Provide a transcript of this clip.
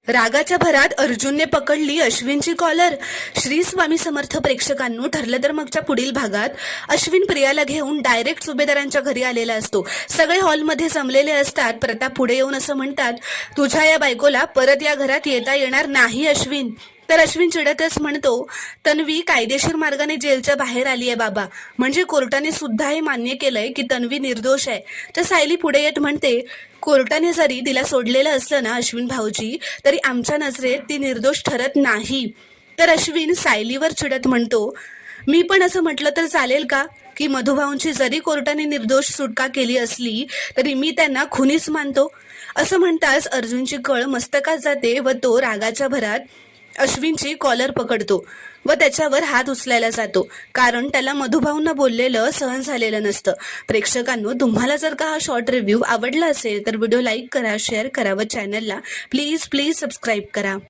रागाच्या भरात अर्जुनने पकडली अश्विनची कॉलर। श्री स्वामी समर्थ प्रेक्षकांनो, ठरलं तर मगच्या पुढील भागात अश्विन प्रियाला घेऊन डायरेक्ट सुभेदारांच्या घरी आलेला असतो। सगळे हॉलमध्ये जमलेले असतात। प्रताप पुढे येऊन असं म्हणतात, तुझ्या या बायकोला परत या घरात येता येणार नाही अश्विन। तर अश्विन चिडतच म्हणतो, तन्वी कायदेशीर मार्गाने जेलच्या बाहेर आली आहे बाबा, म्हणजे कोर्टाने सुद्धा हे मान्य केलंय की तन्वी निर्दोष आहे। तर सायली पुढे येत म्हणते, कोर्टाने जरी तिला सोडलेलं असलं ना अश्विन भाऊजी, तरी आमच्या नजरेत ती निर्दोष ठरत नाही। तर अश्विन सायलीवर चिडत म्हणतो, मी पण असं म्हटलं तर चालेल का की मधुभाऊंची जरी कोर्टाने निर्दोष सुटका केली असली तरी मी त्यांना खुनीच मानतो। असं म्हणताच अर्जुनची कळ मस्तकात जाते व तो रागाच्या भरात अश्विनची कॉलर पकडतो व त्याच्यावर हात उचलायला जातो, कारण त्याला मधुभाऊंना बोललेलं सहन झालेलं नसतं। प्रेक्षकांनो, तुम्हाला जर का हा शॉर्ट रिव्ह्यू आवडला असेल तर व्हिडिओ लाईक करा, शेअर करा व चॅनलला प्लीज सबस्क्राईब करा।